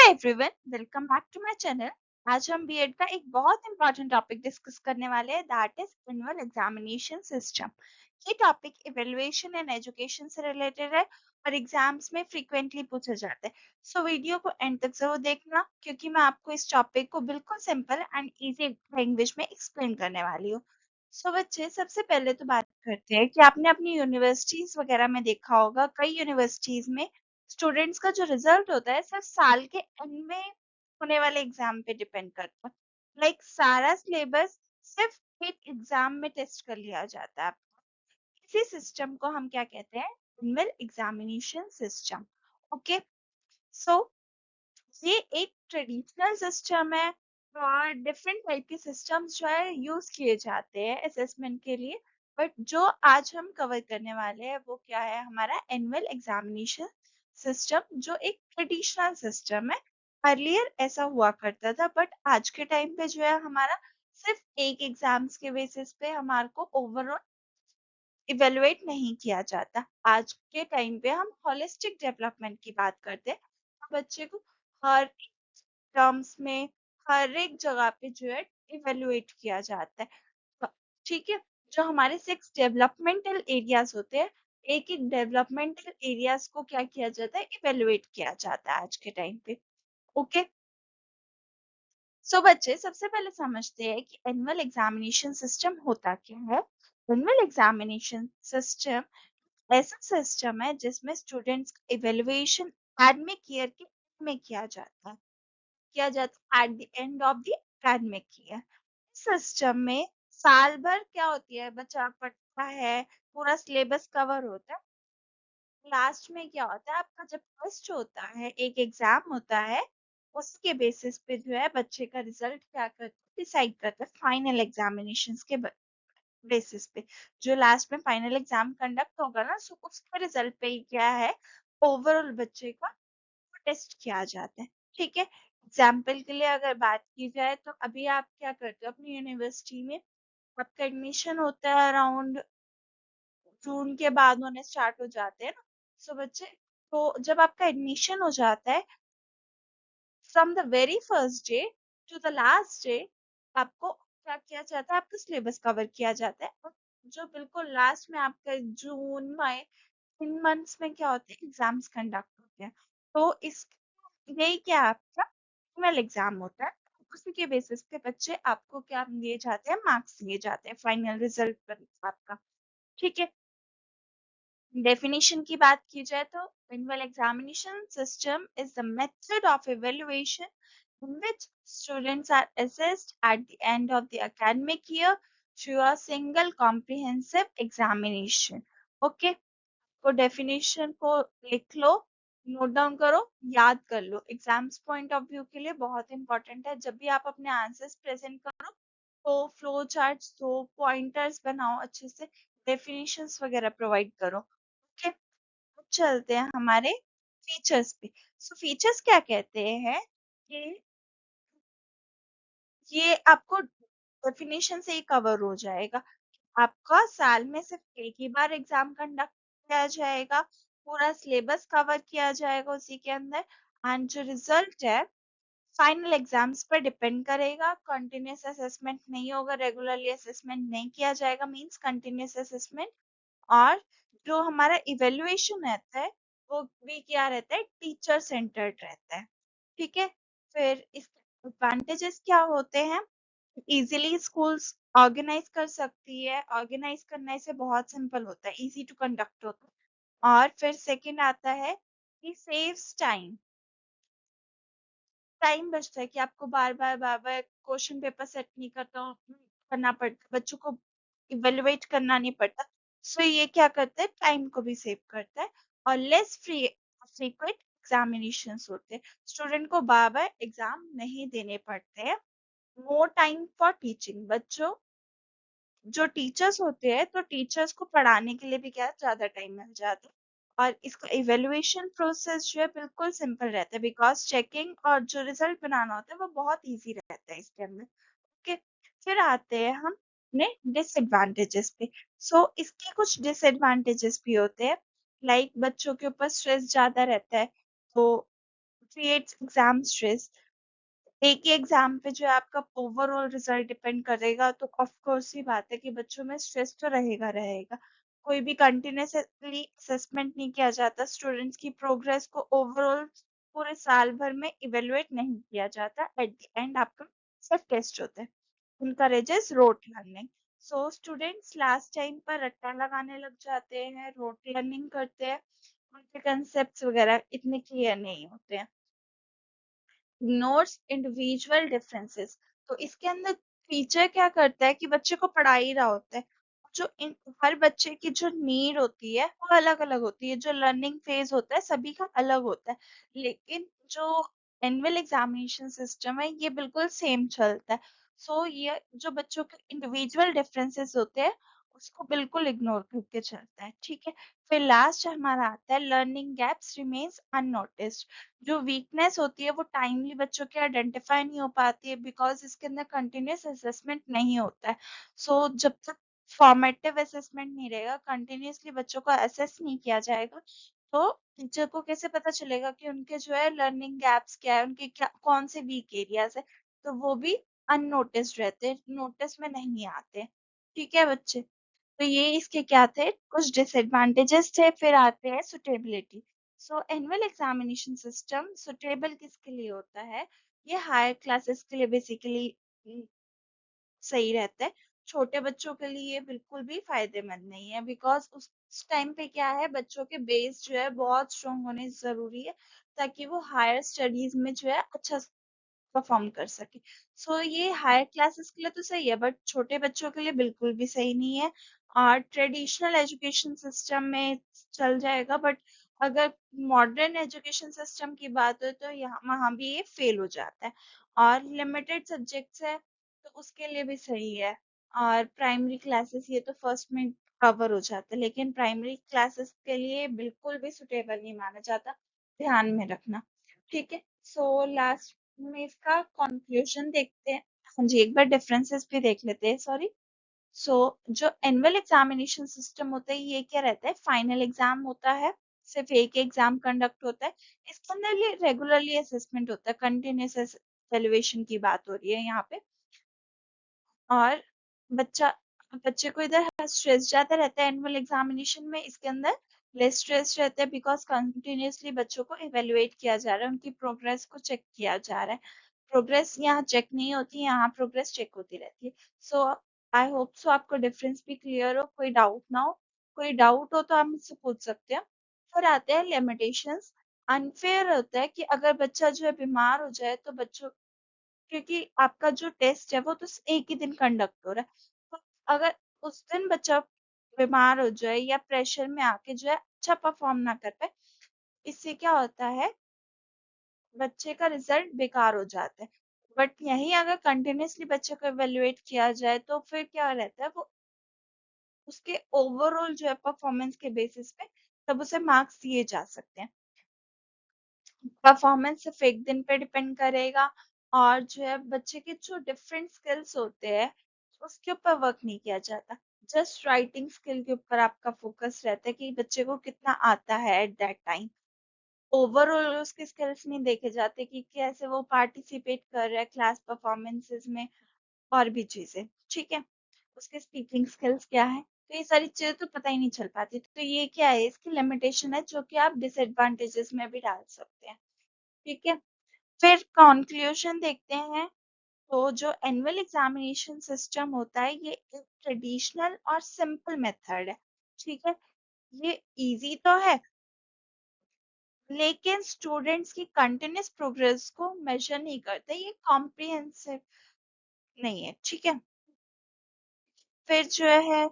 Everyone, welcome back to my channel. आज हम BEd का एक बहुत इंपॉर्टेंट टॉपिक डिस्कस करने वाले हैं, that is annual examination system. ये टॉपिक इवैल्यूएशन एंड एजुकेशन से रिलेटेड है और एग्जाम्स में फ्रीक्वेंटली पूछा जाता है। सो वीडियो को एंड तक जरूर देखना, क्योंकि मैं आपको इस टॉपिक को बिल्कुल सिंपल एंड इजी लैंग्वेज में एक्सप्लेन करने वाली हूँ। सो बच्चे, सबसे पहले तो बात करते हैं कि आपने अपनी यूनिवर्सिटीज वगैरह में देखा होगा, कई यूनिवर्सिटीज में स्टूडेंट्स का जो रिजल्ट होता है सिर्फ साल के एंड में होने वाले एग्जाम पे डिपेंड करता है। लाइक सारा सिलेबस सिर्फ एक एग्जाम में टेस्ट कर लिया जाता है। इसी सिस्टम को हम क्या कहते हैं? Annual examination system. ओके। सो ये एक ट्रेडिशनल सिस्टम है और डिफरेंट टाइप के सिस्टम्स जो है यूज किए जाते हैं असेसमेंट के लिए। बट जो आज हम कवर करने वाले हैं वो क्या है? हमारा एनुअल एग्जामिनेशन सिस्टम, जो एक ट्रेडिशनल सिस्टम है। अर्लियर ऐसा हुआ करता था, बट आज के टाइम पे जो है हमारा सिर्फ एक एग्जाम्स के बेसिस पे हमारे को ओवरऑल इवेलुएट नहीं किया जाता। आज के टाइम पे हम होलिस्टिक डेवलपमेंट की बात करते हैं। बच्चे को हर टर्म्स में, हर एक जगह पे जो है इवेलुएट किया जाता है। ब ठीक है? जो हमारे 6 डेवलपमेंटल एरियाज़ होते हैं, एक-एक डेवलपमेंटल एरियाज़ को क्या किया जाता है? इवेलुएट किया जाता है आज के टाइम पे। ओके? सो बच्चे, सबसे पहले समझते हैं कि एनुअल एग्जामिनेशन सिस्टम होता क्या है? एनुअल एग्जामिनेशन सिस्टम ऐसा सिस्टम है जिसमें स्टूडेंट्स का इवैल्यूएशन एकेडमिक ईयर के एंड में किया जाता है at the end of the academic year. System में साल भर क्या होती है, बच्चा पढ़ता है, पूरा सिलेबस कवर होता है। लास्ट में क्या होता है, आपका जब टेस्ट होता है, एक एग्जाम होता है, उसके बेसिस पे जो है बच्चे का रिजल्ट क्या करता है, डिसाइड करता है फाइनल एग्जामिनेशंस के बेसिस पे। जो लास्ट में फाइनल एग्जाम कंडक्ट होगा ना, सो उसके रिजल्ट पे ही क्या है, ओवरऑल बच्चे का टेस्ट किया जाता है। ठीक है? एग्जाम्पल के लिए अगर बात की जाए, तो अभी आप क्या करते हो अपनी यूनिवर्सिटी में? आपका एडमिशन होता है अराउंड जून के बाद होने स्टार्ट हो जाते हैं ना। सो बच्चे, तो जब आपका एडमिशन हो जाता है, from the very first day to the last day आपको क्या किया जाता है? आपका सिलेबस कवर किया जाता है। और जो बिल्कुल लास्ट में आपका जून मई, इन मंथ्स में क्या होते हैं? एग्जाम्स कंडक्ट होते हैं। तो इस यही क्या है आपका एनुअल एग्जाम होता है। उसी के बेसिस पे बच्चे आपको क्या दिए जाते हैं? मार्क्स दिए जाते हैं फाइनल रिजल्ट पर आपका। ठीक है? डेफिनेशन की बात की जाए तो annual examination system is the method of evaluation in which students are assessed at the end of the academic year through a single comprehensive examination. Okay? तो डेफिनेशन को लिख लो, नोट डाउन करो, याद कर लो। एग्जाम्स पॉइंट ऑफ व्यू के लिए बहुत important है। जब भी आप अपने आंसर्स प्रेजेंट करो, तो फ्लो चार्ट्स दो, पॉइंटर्स बनाओ अच्छे से, डेफिनेशंस वगैरह प्रोवाइड करो। ओके? अब चलते हैं हमारे फीचर्स पे। सो फीचर्स क्या कहते हैं कि ये आपको डेफिनेशन से ही कवर हो जाएगा। आपका साल में सिर्फ एक ही बार एग्जाम कंडक्ट किया जाएगा, पूरा सिलेबस कवर किया जाएगा उसी के अंदर। एंड जो रिजल्ट है फाइनल एग्जाम्स पर डिपेंड करेगा। कंटिन्यूअस असेसमेंट नहीं होगा, रेगुलरली असेसमेंट नहीं किया जाएगा, मींस कंटिन्यूअस असेसमेंट। और जो हमारा इवेल्युएशन रहता है वो भी क्या रहता है? टीचर सेंटर्ड रहता है। ठीक है? फिर इसके एडवांटेजेस क्या होते हैं? इजीली स्कूल्स ऑर्गेनाइज कर सकती है। ऑर्गेनाइज करने से बहुत सिंपल होता है, इजी टू कंडक्ट होता है। और फिर सेकंड आता है कि सेव्स टाइम। टाइम बचता है कि आपको बार-बार क्वेश्चन पेपर सेट नहीं करना पड़ता, बच्चों को इवैल्यूएट करना नहीं पड़ता। सो ये क्या करता है? टाइम को भी सेव करता है। और लेस फ्रीक्वेंट एग्जामिनेशंस होते हैं। स्टूडेंट को बार-बार एग्जाम नहीं देने पड़ते हैं। More time for teaching. बच्चों, जो टीचर्स होते हैं, तो टीचर्स को पढ़ाने के लिए भी क्या ज़्यादा टाइम मिल जाता है। और इसका इवैल्यूएशन प्रोसेस जो है बिल्कुल सिंपल रहता है, बिकॉज़ चेकिंग और जो रिजल्ट बनाना होता है वो बहुत ईज़ी रहता है इसके अंदर। ओके? फिर आते हैं हम अपने डिसएडवांटेजेस पे। सो इसके कुछ डिसएडवांटेजेस भी होते हैं, लाइक बच्चों के ऊपर स्ट्रेस ज़्यादा रहता है। तो क्रिएट्स एग्जाम स्ट्रेस। एक ही एग्जाम पे जो है आपका ओवरऑल रिजल्ट डिपेंड करेगा, तो ऑफ कोर्स ही बात है कि बच्चों में स्ट्रेस तो रहेगा रहेगा। कोई भी कंटिन्यूसली असेसमेंट नहीं किया जाता, स्टूडेंट्स की प्रोग्रेस को ओवरऑल पूरे साल भर में इवेलुएट नहीं किया जाता। एट द एंड आपका सिर्फ टेस्ट होते हैं। encourages rote learning। So students last time पर रट्टा लगाने लग जाते हैं, रोट लर्निंग करते हैं, उनके कंसेप्ट वगैरह इतने क्लियर नहीं होते हैं। Ignores individual differences. तो इसके अंदर टीचर क्या करता है कि बच्चे को पढ़ा ही रहा होता है। हर बच्चे की जो नीड होती है वो अलग अलग होती है, जो लर्निंग फेज होता है सभी का अलग होता है। लेकिन जो एनुअल एग्जामिनेशन सिस्टम है ये बिल्कुल सेम चलता है। सो ये जो बच्चों के इंडिविजुअल डिफरेंसेस होते हैं उसको बिल्कुल इग्नोर करके चलता है, ठीक है। फिर लास्ट हमारा आता है लर्निंग गैप्स रिमेन्स अननोटिस्ड। जो वीकनेस होती है वो टाइमली बच्चों के आइडेंटिफाई नहीं हो पाती है, बिकॉज इसके अंदर कंटिन्यूस असेसमेंट नहीं होता है। सो जब तक फॉर्मेटिव असेसमेंट नहीं रहेगा, कंटिन्यूसली बच्चों को असेस नहीं किया जाएगा, तो टीचर को कैसे पता चलेगा कि उनके जो है लर्निंग गैप्स क्या है, उनके क्या कौन से वीक एरियाज है। तो वो भी अननोटिस्ड रहते हैं, नोटिस में नहीं आते। ठीक है बच्चे, तो ये इसके क्या थे, कुछ डिसएडवांटेजेस थे। फिर आते हैं सुटेबिलिटी। सो एनुअल एग्जामिनेशन सिस्टम सुटेबल किसके लिए होता है? ये हायर क्लासेस के लिए बेसिकली सही रहता है। छोटे बच्चों के लिए बिल्कुल भी फायदेमंद नहीं है, बिकॉज उस टाइम पे क्या है, बच्चों के बेस जो है बहुत स्ट्रॉन्ग होने जरूरी है, ताकि वो हायर स्टडीज में जो है अच्छा परफॉर्म कर सके। सो ये हायर क्लासेस के लिए तो सही है, बट छोटे बच्चों के लिए बिल्कुल भी सही नहीं है। और ट्रेडिशनल एजुकेशन सिस्टम में चल जाएगा, बट अगर मॉडर्न एजुकेशन सिस्टम की बात हो तो यहाँ वहाँ भी ये फेल हो जाता है। और लिमिटेड सब्जेक्ट्स है तो उसके लिए भी सही है। और प्राइमरी क्लासेस ये तो फर्स्ट में कवर हो जाता है, लेकिन प्राइमरी क्लासेस के लिए बिल्कुल भी सुटेबल नहीं माना जाता, ध्यान में रखना। ठीक है, सो लास्ट में इसका कंक्लूजन देखते हैं। हाँ जी, एक बार डिफरेंसेस भी देख लेते हैं, सॉरी। सो जो एनुअल एग्जामिनेशन सिस्टम होता है ये क्या रहता है, फाइनल एग्जाम होता है, सिर्फ एक एग्जाम कंडक्ट होता है। इसके अंदर ये रेगुलरली असेसमेंट होता है, कंटिन्यूस एवेल्युएशन की बात हो रही है यहाँ पे। और बच्चा बच्चे को इधर स्ट्रेस ज्यादा रहता है एनुअल एग्जामिनेशन में, इसके अंदर लेस स्ट्रेस रहता है, बिकॉज कंटिन्यूसली बच्चों को इवेलुएट किया जा रहा है, उनकी प्रोग्रेस को चेक किया जा रहा है। प्रोग्रेस यहाँ चेक नहीं होती, यहाँ प्रोग्रेस चेक होती रहती है। सो आई होप सो आपको डिफरेंस भी क्लियर हो, कोई डाउट ना हो। कोई डाउट हो तो आप मुझसे पूछ सकते हो। फिर आते हैं लिमिटेशंस। अनफेयर होता है कि अगर बच्चा जो है बीमार हो जाए तो बच्चों, क्योंकि आपका जो टेस्ट है वो तो एक ही दिन कंडक्ट हो रहा है, तो अगर उस दिन बच्चा बीमार हो जाए या प्रेशर में आके जो है अच्छा परफॉर्म ना कर पाए, इससे क्या होता है, बच्चे का रिजल्ट बेकार हो जाता है। बट यही अगर कंटिन्यूसली बच्चे को इवेल्युएट किया जाए तो फिर क्या रहता है, वो उसके ओवरऑल जो है परफॉर्मेंस के बेसिस पे तब उसे मार्क्स दिए जा सकते हैं। परफॉर्मेंस सिर्फ एक दिन पे डिपेंड करेगा, और जो है बच्चे के जो डिफरेंट स्किल्स होते हैं उसके ऊपर वर्क नहीं किया जाता। जस्ट राइटिंग स्किल के ऊपर आपका फोकस रहता है कि बच्चे को कितना आता है एट दैट टाइम। ओवरऑल उसके स्किल्स नहीं देखे जाते कि कैसे वो पार्टिसिपेट कर रहा है क्लास परफॉर्मेंसेस में, और भी चीजें। ठीक है, उसके स्पीकिंग स्किल्स क्या है, तो ये सारी चीजें तो पता ही नहीं चल पाती। तो ये क्या है, इसकी लिमिटेशन है जो कि आप डिसएडवांटेजेस में भी डाल सकते हैं। ठीक है, फिर कंक्लूजन देखते हैं। तो जो एनुअल एग्जामिनेशन सिस्टम होता है ये एक ट्रेडिशनल और सिंपल मेथड है। ठीक है, ये इजी तो है, लेकिन स्टूडेंट्स की कंटिन्यूस प्रोग्रेस को मेजर नहीं करता, ये कॉम्प्रिहेंसिव नहीं है। ठीक है, फिर जो है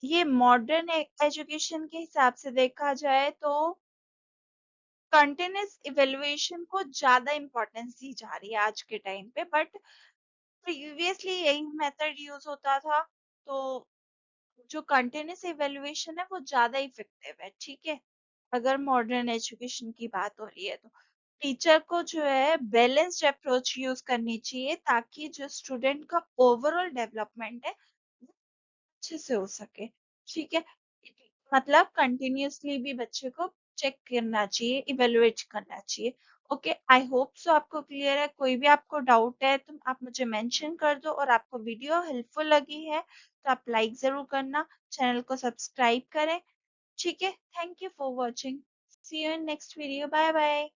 ये मॉडर्न एजुकेशन के हिसाब से देखा जाए तो कंटिन्यूस इवेल्युएशन को ज्यादा इम्पोर्टेंस दी जा रही है आज के टाइम पे, बट प्रीवियसली यही मेथड यूज होता था। तो जो कंटिन्यूस इवेल्युएशन है वो ज्यादा इफेक्टिव है। ठीक है, अगर मॉडर्न एजुकेशन की बात हो रही है तो टीचर को जो है बैलेंस्ड अप्रोच यूज करनी चाहिए, ताकि जो स्टूडेंट का ओवरऑल डेवलपमेंट है वो अच्छे से हो सके। ठीक है, मतलब कंटिन्यूसली भी बच्चे को चेक करना चाहिए, इवेलुएट करना चाहिए। ओके, आई होप सो आपको क्लियर है। कोई भी आपको डाउट है तो आप मुझे मेंशन कर दो, और आपको वीडियो हेल्पफुल लगी है तो आप लाइक जरूर करना, चैनल को सब्सक्राइब करें। ठीक है, thank you for watching, see you in next video, bye bye.